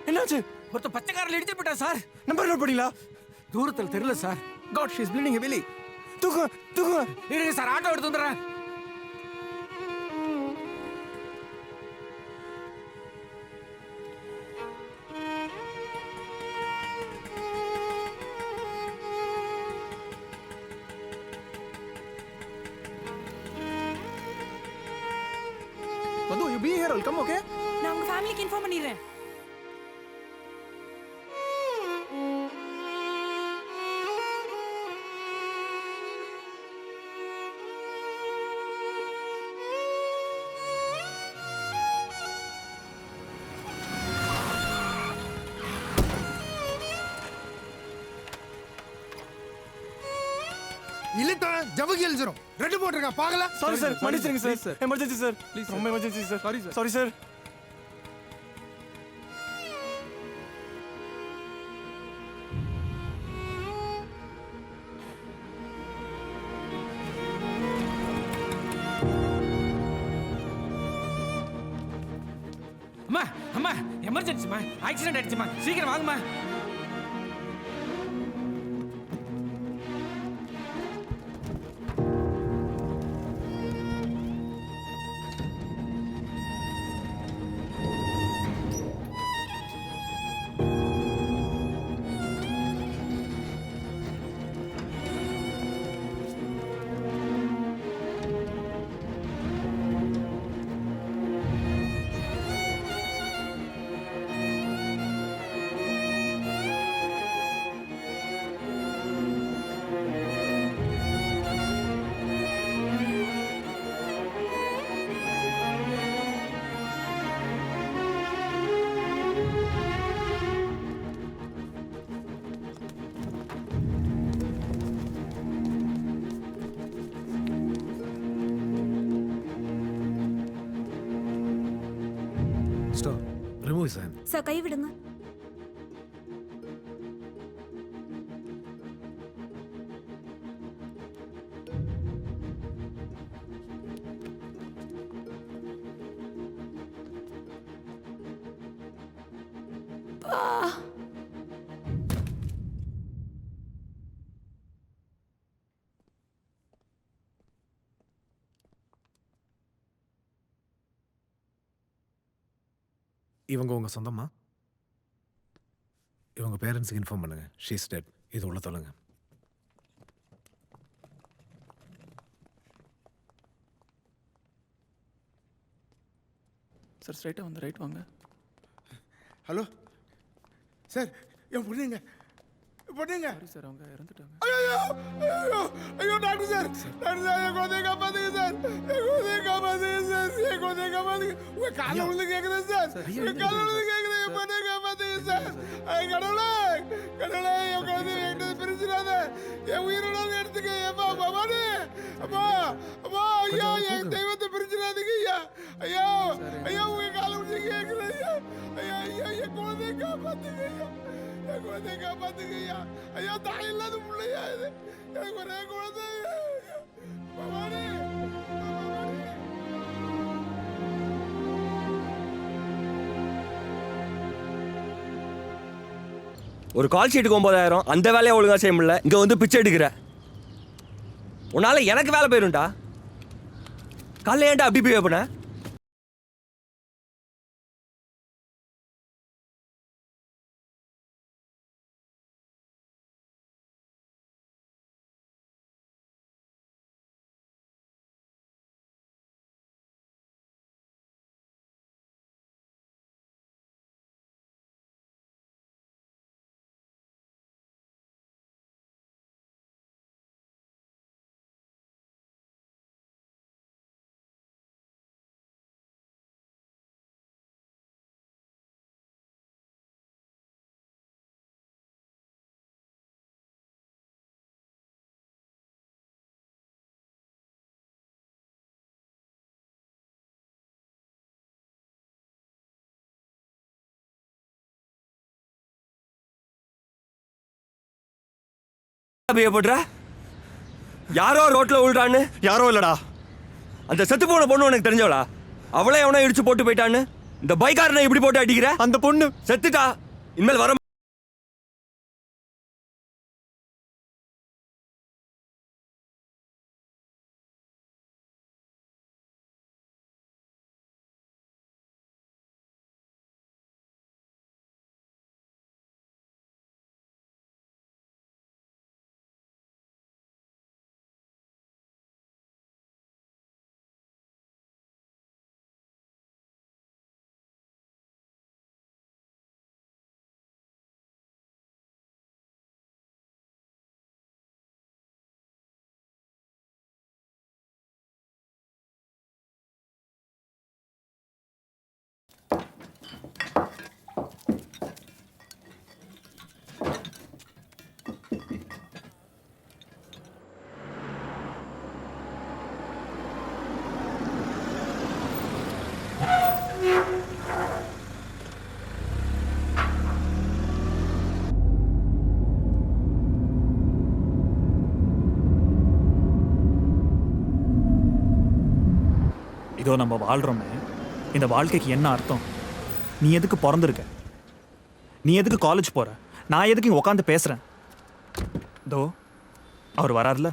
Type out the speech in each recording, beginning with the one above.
என்னாச்சு? ஒருத்த பச்சை காரில் இடிச்சு போட்டா சார். நம்பர் நோட் பண்ணீங்களா? தூரத்தில் தெரியல sir. God, she is bleeding heavily. தூக்குங்க. இருங்க சார், ஆட்டோ எடுத்து வந்துடுறேன். வந்து you be here, welcome. Okay, நான் உங்க ஃபேமிலிக்கு இன்ஃபார்ம் பண்ணிடுறேன். இல்லட்டா ஜபகி எழுதுறோம். ரெட் போட்டுருக்கா பாக்கல. சாரி சார், மன்னிச்சிடுங்க சார். Emergency sir, please. ரொம்ப எமர்ஜென்சி சார். Sorry sir. அம்மா அம்மா, எமர்ஜென்சிமா, ஆக்சிடென்ட் ஆயிடுச்சுமா, சீக்கிரம் வாங்கம்மா. Stop. Remove his hand. Sir கை விடுங்க. இவங்க உங்க சொந்தமா? இவங்க பேரண்ட்ஸுக்கு இன்ஃபார்ம் பண்ணுங்க. She is dead. இது உள்ள தொலைங்க. சார் ஸ்ட்ரைட்டா வந்து ரைட் வாங்க. ஹலோ சார், என் பொண்ணுங்க. சாரி சார், அவங்க இறந்துட்டாங்க. ஐயோ டாக்டர் சார், டாக்டர் சார், என் குழந்தைய காப்பாத்துங்க சார். உங்க காலை விழுந்து கேட்குறேன் சார். உங்க காலை விழுந்து கேட்குறேன். என் பொண்ணைய காப்பாத்துங்க சார். கடவுளே, என் குழந்தைய என்கிட்ட பிரிச்சிடாத. என் உயிரோட எடுத்துக்க. ஏப்பா பவானி, அப்பா ஐயா, என் தெய்வத்தை பிரிச்சிடாதீங்க ஐயா. ஐயா உங்க காலை விழுந்து கேட்குறேன் ஐயா. என் குழந்தைய காப்பாத்துங்க ஐயா. தாய் இல்லாத பிள்ளையா இது. எனக்கு ஒரே குழந்தை. பவானி. ஒரு கால் ஷீட்டுக்கு 9,000, அந்த வேலையை ஒழுங்கா செய்ய முடியல. இங்க வந்து பிச்சை எடுக்கிற. உன்னால எனக்கு வேலை போயிரும்டா. காலைல ஏன்டா அப்படி போய் பண்ண? போடுற யாரோ ரோட்ல விழுறான்னு. யாரோ இல்லடா, அந்த செத்து போன பொண்ணு உனக்கு தெரிஞ்சவளா? அவளே எவனோ இடிச்சு போட்டு போயிட்டான்னு. இந்த பைக்காரனை இப்படி போட்டு அடிக்கிற? அந்த பொண்ணு செத்துட்டா. இனிமேல் வர இதோ நம்ம வாழ்கிறோமே, இந்த வாழ்க்கைக்கு என்ன அர்த்தம்? நீ எதுக்கு பிறந்திருக்க? நீ எதுக்கு காலேஜ் போகிற? நான் எதுக்கு இங்கே உட்காந்து பேசுகிறேன்? இதோ அவர் வராருல,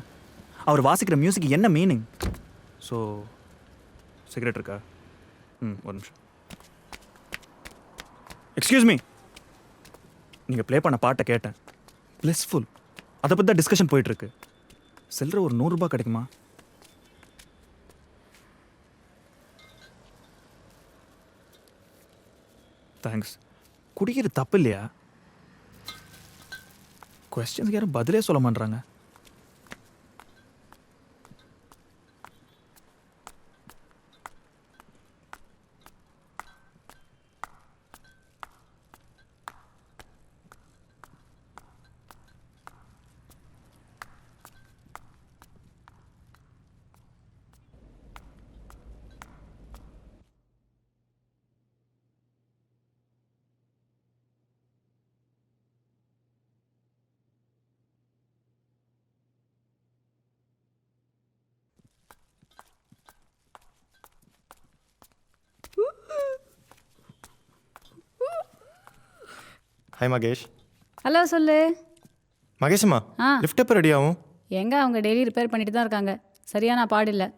அவர் வாசிக்கிற மியூசிக் என்ன மீனிங்? ஸோ சிகரெட் இருக்கா? ஒரு நிமிஷம். எக்ஸ்கியூஸ் மீ, நீங்கள் ப்ளே பண்ண பாட்டை கேட்டேன். பிளஸ்ஃபுல், அதை பற்றி தான் டிஸ்கஷன் போயிட்டுருக்கு. சில்லற ஒரு 100 ரூபாய் கிடைக்குமா? தேங்க்ஸ். குடிக்கிறது தப்பு இல்லையா? கொஸ்டின்ஸ்க்கு யாரும் பதிலே சொல்ல மாட்டாங்க. ஹாய் மகேஷ். ஹலோ சொல்லு. மகேஷ்மா, ஆ லிஃப்ட் எப்போ ரெடி ஆகும்? எங்கே அவங்க டெய்லி ரிப்பேர் பண்ணிட்டு தான் இருக்காங்க. சரியான பாடில்லை.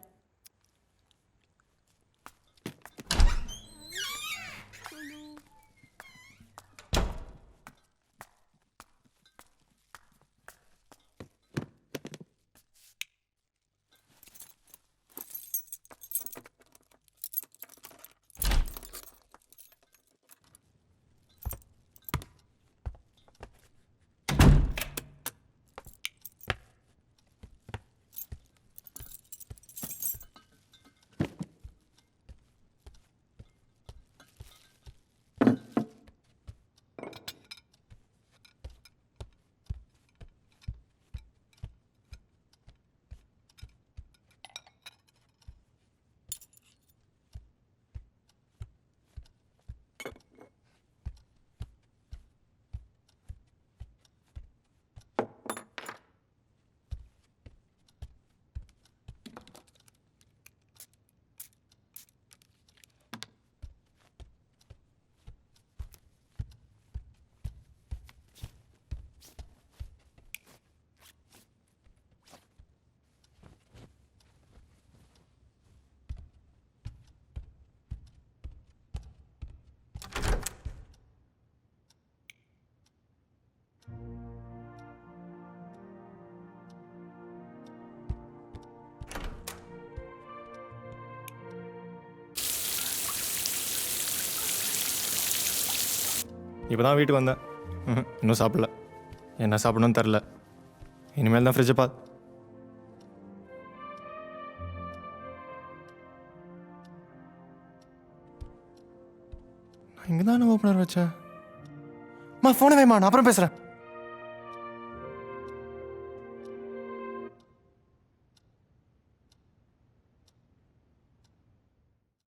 இப்போ தான் வீட்டுக்கு வந்தேன். இன்னும் சாப்பிடல. என்ன சாப்பிடணும்னு தெரில. இனிமேல் தான் ஃப்ரிட்ஜை பார்த்து. நான் இங்கே தானே ஓப்பனர் வச்சேன். ஃபோனை வைமா, நான் அப்புறம் பேசுகிறேன்.